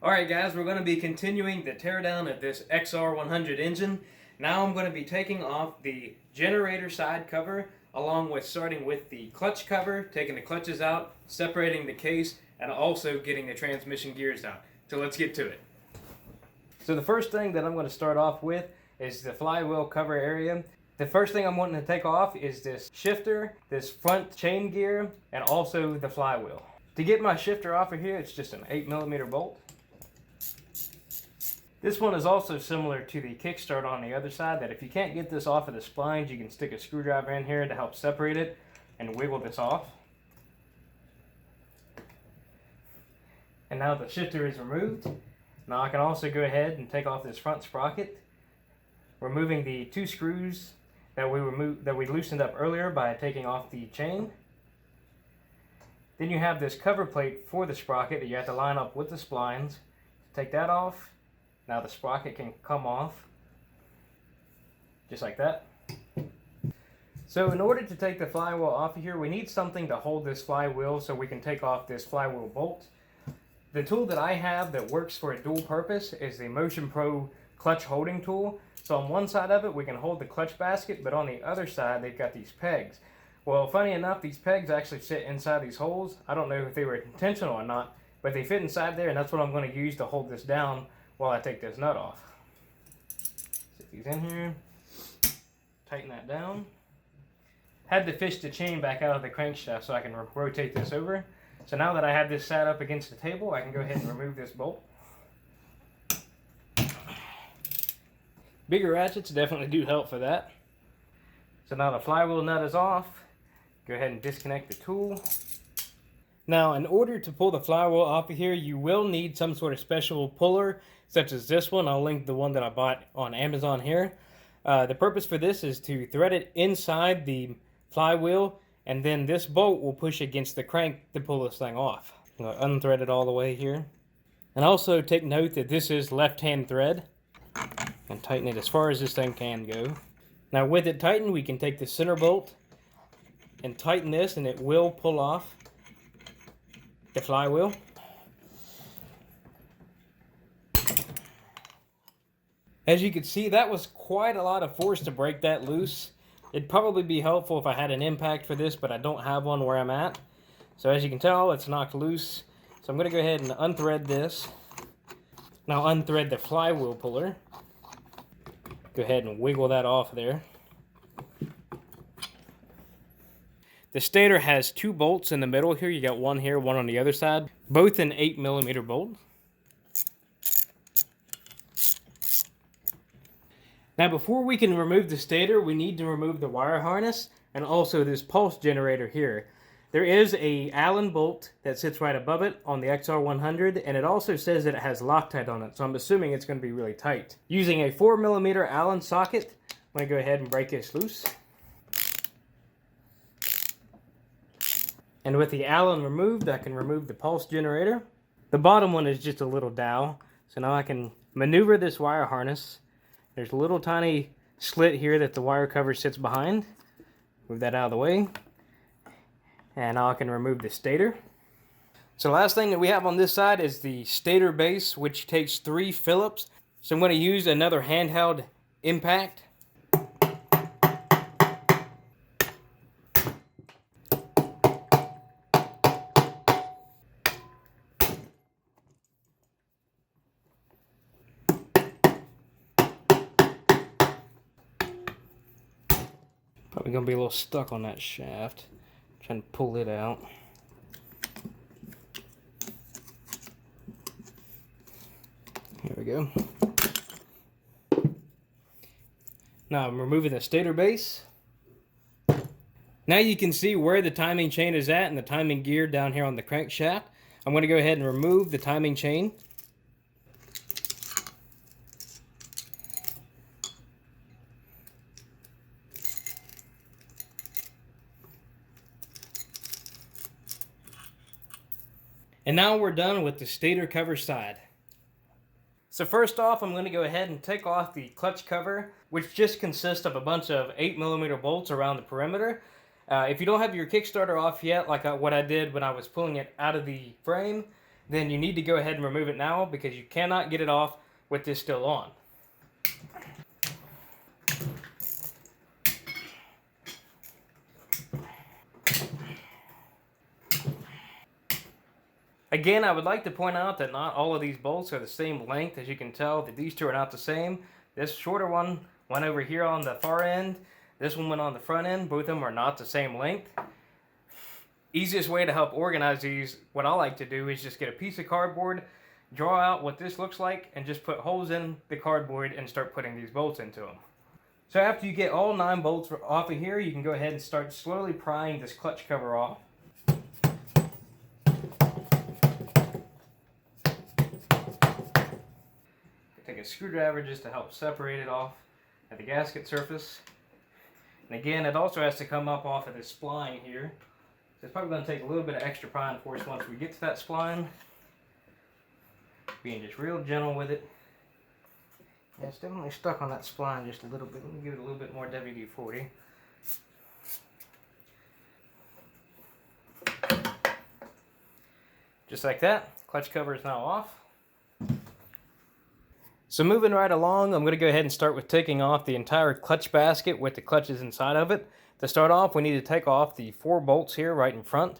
Alright guys, we're going to be continuing the teardown of this XR100 engine. Now I'm going to be taking off the generator side cover, along with starting with the clutch cover, taking the clutches out, separating the case, and also getting the transmission gears out. So let's get to it. So the first thing that I'm going to start off with is the flywheel cover area. The first thing I'm wanting to take off is this shifter, this front chain gear, and also the flywheel. To get my shifter off of here, it's just an 8mm bolt. This one is also similar to the kickstart on the other side, that if you can't get this off of the splines, you can stick a screwdriver in here to help separate it and wiggle this off. And now the shifter is removed. Now I can also go ahead and take off this front sprocket, removing the 2 screws that we loosened up earlier by taking off the chain. Then you have this cover plate for the sprocket that you have to line up with the splines. Take that off. Now the sprocket can come off, just like that. So in order to take the flywheel off of here, we need something to hold this flywheel so we can take off this flywheel bolt. The tool that I have that works for a dual purpose is the Motion Pro clutch holding tool. So on one side of it, we can hold the clutch basket, but on the other side, they've got these pegs. Well, funny enough, these pegs actually sit inside these holes. I don't know if they were intentional or not, but they fit inside there, and that's what I'm going to use to hold this down while I take this nut off. Stick these in here, tighten that down. Had to fish the chain back out of the crankshaft so I can rotate this over. So now that I have this sat up against the table, I can go ahead and remove this bolt. Bigger ratchets definitely do help for that. So now the flywheel nut is off. Go ahead and disconnect the tool. Now, in order to pull the flywheel off of here, you will need some sort of special puller, such as this one. I'll link the one that I bought on Amazon here. The purpose for this is to thread it inside the flywheel, and then this bolt will push against the crank to pull this thing off. I'm going to unthread it all the way here. And also take note that this is left-hand thread, and tighten it as far as this thing can go. Now with it tightened, we can take the center bolt and tighten this, and it will pull off the flywheel. As you can see, that was quite a lot of force to break that loose. It'd probably be helpful if I had an impact for this, but I don't have one where I'm at. So as you can tell, it's knocked loose. So I'm going to go ahead and unthread this. Now unthread the flywheel puller. Go ahead and wiggle that off there. The stator has 2 bolts in the middle here. You got one here, one on the other side. Both an 8mm bolt. Now before we can remove the stator, we need to remove the wire harness and also this pulse generator here. There is a Allen bolt that sits right above it on the XR100, and it also says that it has Loctite on it, so I'm assuming it's going to be really tight. Using a 4mm Allen socket, I'm going to go ahead and break this loose. And with the Allen removed, I can remove the pulse generator. The bottom one is just a little dowel, so now I can maneuver this wire harness. There's a little tiny slit here that the wire cover sits behind. Move that out of the way. And now I can remove the stator. So the last thing that we have on this side is the stator base, which takes 3 Phillips. So I'm going to use another handheld impact. Probably going to be a little stuck on that shaft. Trying to pull it out. Here we go. Now I'm removing the stator base. Now you can see where the timing chain is at and the timing gear down here on the crankshaft. I'm going to go ahead and remove the timing chain. And now we're done with the stator cover side. So first off, I'm going to go ahead and take off the clutch cover, which just consists of a bunch of 8mm bolts around the perimeter. If you don't have your Kickstarter off yet, like what I did when I was pulling it out of the frame, then you need to go ahead and remove it now because you cannot get it off with this still on. Again, I would like to point out that not all of these bolts are the same length. As you can tell, that these two are not the same. This shorter one went over here on the far end. This one went on the front end. Both of them are not the same length. Easiest way to help organize these, what I like to do is just get a piece of cardboard, draw out what this looks like, and just put holes in the cardboard and start putting these bolts into them. So after you get all 9 bolts off of here, you can go ahead and start slowly prying this clutch cover off. Take a screwdriver just to help separate it off at the gasket surface. And again, it also has to come up off of this spline here. So it's probably going to take a little bit of extra prying force once we get to that spline. Being just real gentle with it. Yeah, it's definitely stuck on that spline just a little bit. Let me give it a little bit more WD-40. Just like that, clutch cover is now off. So moving right along, I'm going to go ahead and start with taking off the entire clutch basket with the clutches inside of it. To start off, we need to take off the 4 bolts here right in front.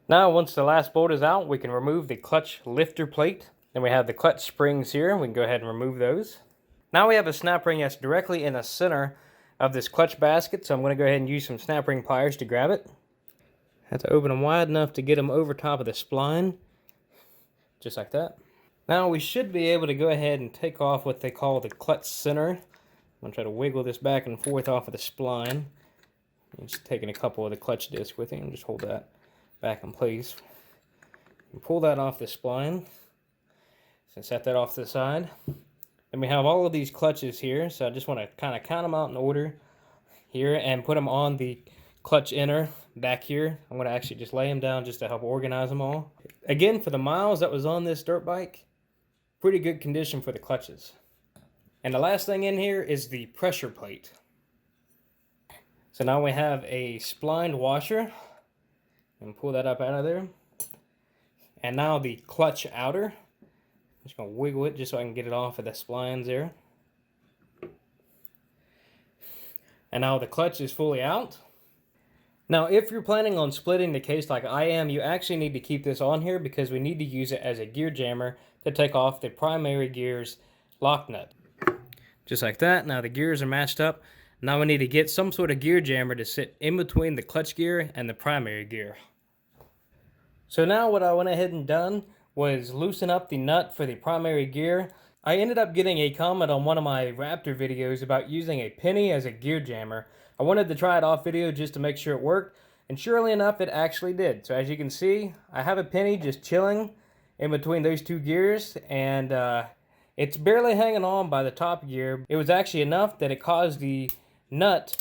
Now, once the last bolt is out, we can remove the clutch lifter plate. Then we have the clutch springs here. We can go ahead and remove those. Now we have a snap ring that's directly in the center of this clutch basket, so I'm going to go ahead and use some snap ring pliers to grab it. Have to open them wide enough to get them over top of the spline, just like that. Now we should be able to go ahead and take off what they call the clutch center. I'm going to try to wiggle this back and forth off of the spline. I'm just taking a couple of the clutch discs with it and just hold that back in place. And pull that off the spline. So set that off to the side. Then we have all of these clutches here, so I just want to kind of count them out in order here and put them on the clutch inner back here. I'm going to actually just lay them down just to help organize them all. Again, for the miles that was on this dirt bike, pretty good condition for the clutches. And the last thing in here is the pressure plate. So now we have a splined washer, and pull that up out of there. And now the clutch outer. I'm just going to wiggle it just so I can get it off of the splines there. And now the clutch is fully out. Now, if you're planning on splitting the case like I am, you actually need to keep this on here because we need to use it as a gear jammer to take off the primary gear's lock nut. Just like that. Now the gears are matched up. Now we need to get some sort of gear jammer to sit in between the clutch gear and the primary gear. So now what I went ahead and done was loosen up the nut for the primary gear. I ended up getting a comment on one of my Raptor videos about using a penny as a gear jammer. I wanted to try it off video just to make sure it worked, and surely enough it actually did. So as you can see, I have a penny just chilling in between those 2 gears, and it's barely hanging on by the top gear. It was actually enough that it caused the nut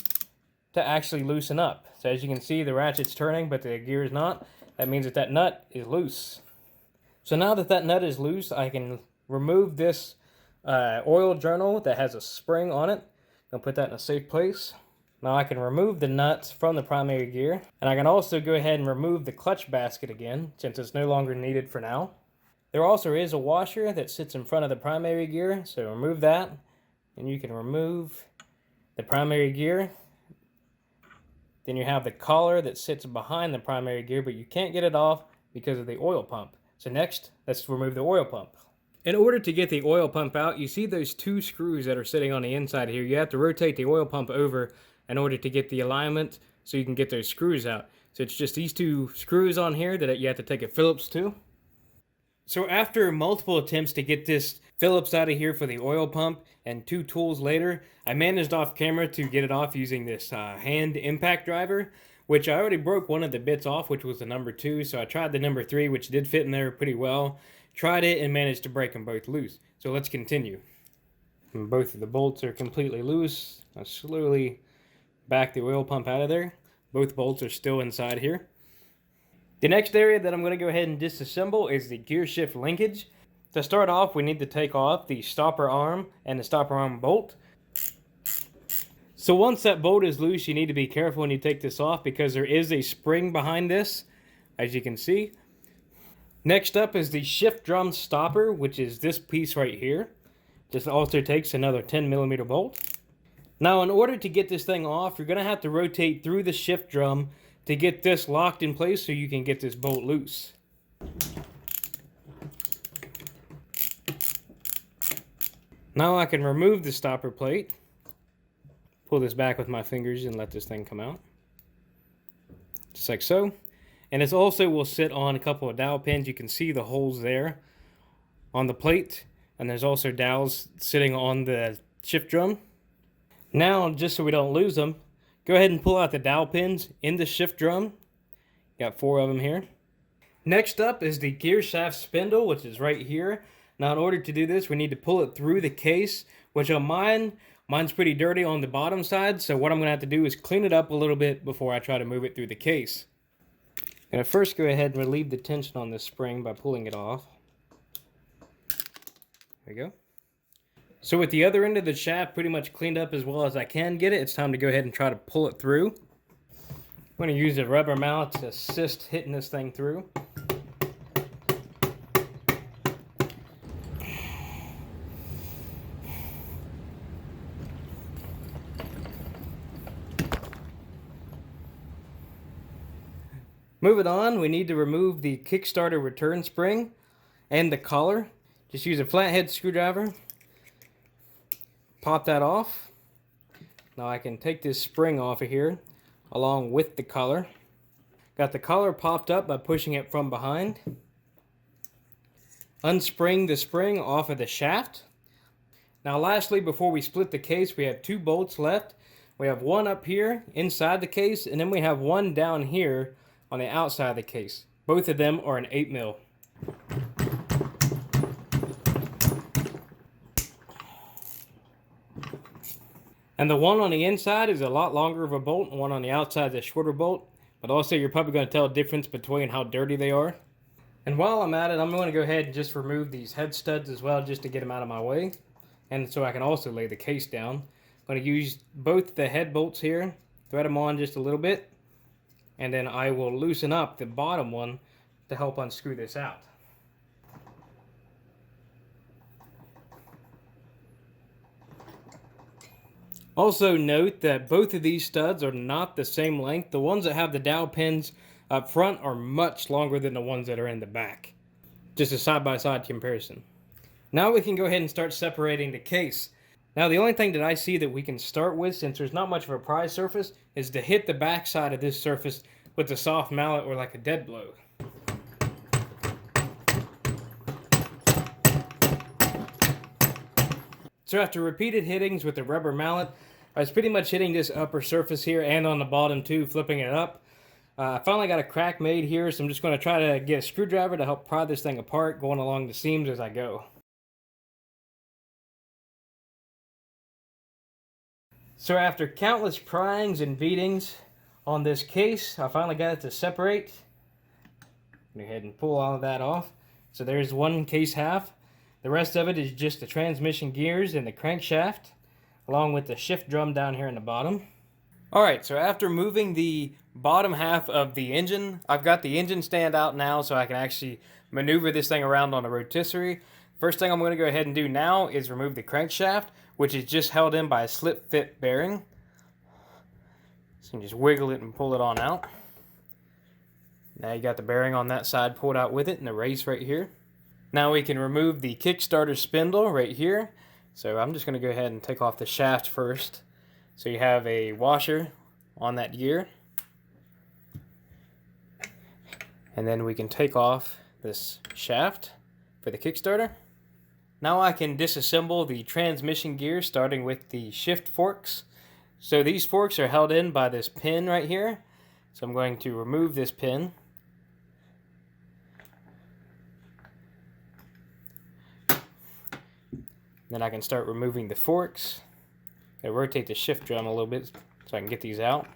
to actually loosen up. So as you can see, the ratchet's turning, but the gear is not. That means that that nut is loose. So now that that nut is loose, I can remove this oil journal that has a spring on it. I'll put that in a safe place. Now I can remove the nuts from the primary gear. And I can also go ahead and remove the clutch basket again, since it's no longer needed for now. There also is a washer that sits in front of the primary gear, so remove that. And you can remove the primary gear. Then you have the collar that sits behind the primary gear, but you can't get it off because of the oil pump. So next, let's remove the oil pump. In order to get the oil pump out, you see those 2 screws that are sitting on the inside here. You have to rotate the oil pump over in order to get the alignment so you can get those screws out. So it's just these 2 screws on here that you have to take a Phillips to. So after multiple attempts to get this Phillips out of here for the oil pump and 2 tools later, I managed off camera to get it off using this hand impact driver, which I already broke one of the bits off, which was the number 2. So I tried the number 3, which did fit in there pretty well. Tried it and managed to break them both loose. So let's continue. And both of the bolts are completely loose. I slowly back the oil pump out of there. Both bolts are still inside here. The next area that I'm going to go ahead and disassemble is the gear shift linkage. To start off, we need to take off the stopper arm and the stopper arm bolt. So once that bolt is loose, you need to be careful when you take this off because there is a spring behind this, as you can see. Next up is the shift drum stopper, which is this piece right here. This also takes another 10mm bolt. Now, in order to get this thing off, you're going to have to rotate through the shift drum to get this locked in place so you can get this bolt loose. Now I can remove the stopper plate. Pull this back with my fingers and let this thing come out. Just like so. And this also will sit on a couple of dowel pins. You can see the holes there on the plate. And there's also dowels sitting on the shift drum. Now, just so we don't lose them, go ahead and pull out the dowel pins in the shift drum. Got 4 of them here. Next up is the Gearshift spindle, which is right here. Now, in order to do this, we need to pull it through the case, which on mine's pretty dirty on the bottom side, so what I'm going to have to do is clean it up a little bit before I try to move it through the case. I'm going to first go ahead and relieve the tension on this spring by pulling it off. There we go. So with the other end of the shaft pretty much cleaned up as well as I can get it, it's time to go ahead and try to pull it through. I'm going to use a rubber mallet to assist hitting this thing through. Moving on, we need to remove the Kickstarter return spring and the collar. Just use a flathead screwdriver. Pop that off. Now I can take this spring off of here along with the collar. Got the collar popped up by pushing it from behind. Unspring the spring off of the shaft. Now lastly, before we split the case, we have 2 bolts left. We have one up here inside the case, and then we have one down here on the outside of the case. Both of them are an 8mm. And the one on the inside is a lot longer of a bolt, and the one on the outside is a shorter bolt. But also, you're probably going to tell a difference between how dirty they are. And while I'm at it, I'm going to go ahead and just remove these head studs as well, just to get them out of my way. And so I can also lay the case down. I'm going to use both the head bolts here, thread them on just a little bit. And then I will loosen up the bottom one to help unscrew this out. Also note that both of these studs are not the same length. The ones that have the dowel pins up front are much longer than the ones that are in the back. Just a side-by-side comparison. Now we can go ahead and start separating the case. Now the only thing that I see that we can start with, since there's not much of a pry surface, is to hit the back side of this surface with a soft mallet or like a dead blow. So after repeated hittings with the rubber mallet, I was pretty much hitting this upper surface here and on the bottom too, flipping it up. I finally got a crack made here, so I'm just going to try to get a screwdriver to help pry this thing apart, going along the seams as I go. So after countless pryings and beatings on this case, I finally got it to separate. Go ahead and pull all of that off. So there's one case half. The rest of it is just the transmission gears and the crankshaft, along with the shift drum down here in the bottom. Alright, so after moving the bottom half of the engine, I've got the engine stand out now so I can actually maneuver this thing around on a rotisserie. First thing I'm going to go ahead and do now is remove the crankshaft, which is just held in by a slip fit bearing. So you can just wiggle it and pull it on out. Now you got the bearing on that side pulled out with it and the race right here. Now we can remove the Kickstarter spindle right here. So I'm just going to go ahead and take off the shaft first. So you have a washer on that gear. And then we can take off this shaft for the Kickstarter. Now I can disassemble the transmission gear, starting with the shift forks. So these forks are held in by this pin right here. So I'm going to remove this pin. Then I can start removing the forks. I rotate the shift drum a little bit so I can get these out.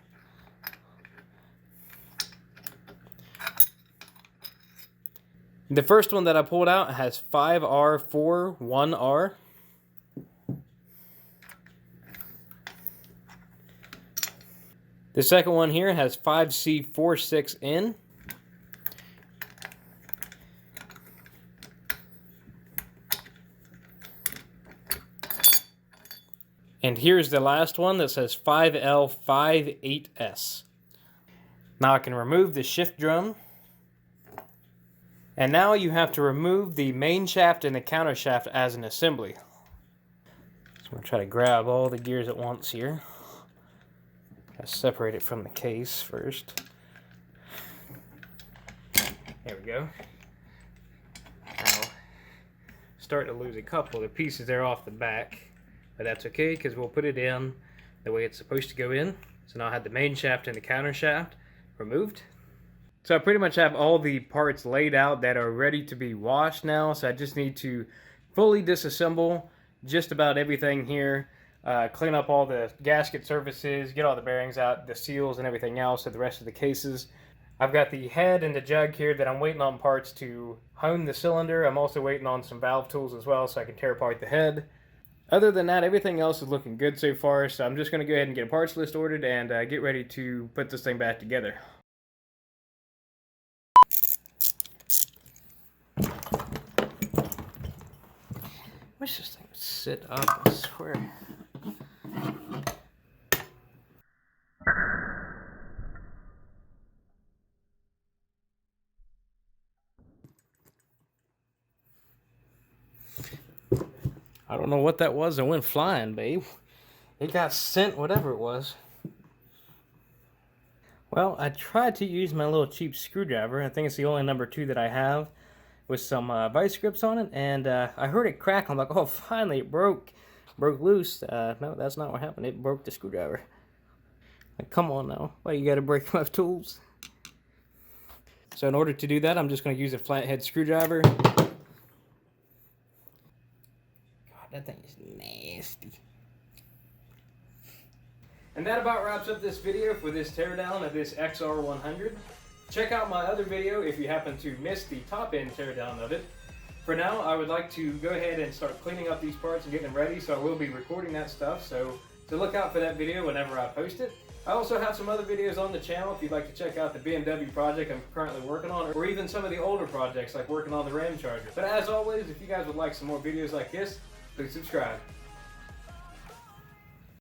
The first one that I pulled out has 5R4 1R. The second one here has 5C46N. And here's the last one that says 5L58S. Now I can remove the shift drum. And now you have to remove the main shaft and the counter shaft as an assembly. So I'm going to try to grab all the gears at once here. Gotta separate it from the case first. There we go. Now, start to lose a couple of the pieces there off the back. But that's okay, because we'll put it in the way it's supposed to go in. So now I have the main shaft and the counter shaft removed. So I pretty much have all the parts laid out that are ready to be washed now. So I just need to fully disassemble just about everything here. Clean up all the gasket surfaces, get all the bearings out, the seals and everything else, and the rest of the cases. I've got the head and the jug here that I'm waiting on parts to hone the cylinder. I'm also waiting on some valve tools as well so I can tear apart the head. Other than that, everything else is looking good so far, so I'm just going to go ahead and get a parts list ordered and get ready to put this thing back together. Wish this thing would sit up, I swear. I don't know what that was that went flying, babe. It got sent, whatever it was. Well, I tried to use my little cheap screwdriver. I think it's the only number 2 that I have, with some vice grips on it, and I heard it crack. I'm like, oh, finally it broke loose. No, that's not what happened. It broke the screwdriver. Like, come on now, why you gotta break my tools? So in order to do that, I'm just going to use a flathead screwdriver. God, that thing is nasty. And that about wraps up this video for this teardown of this XR100. Check out my other video if you happen to miss the top end teardown of it. For now, I would like to go ahead and start cleaning up these parts and getting them ready, so I will be recording that stuff, so look out for that video whenever I post it. I also have some other videos on the channel if you'd like to check out the BMW project I'm currently working on, or even some of the older projects like working on the Ram Charger. But as always, if you guys would like some more videos like this, please subscribe.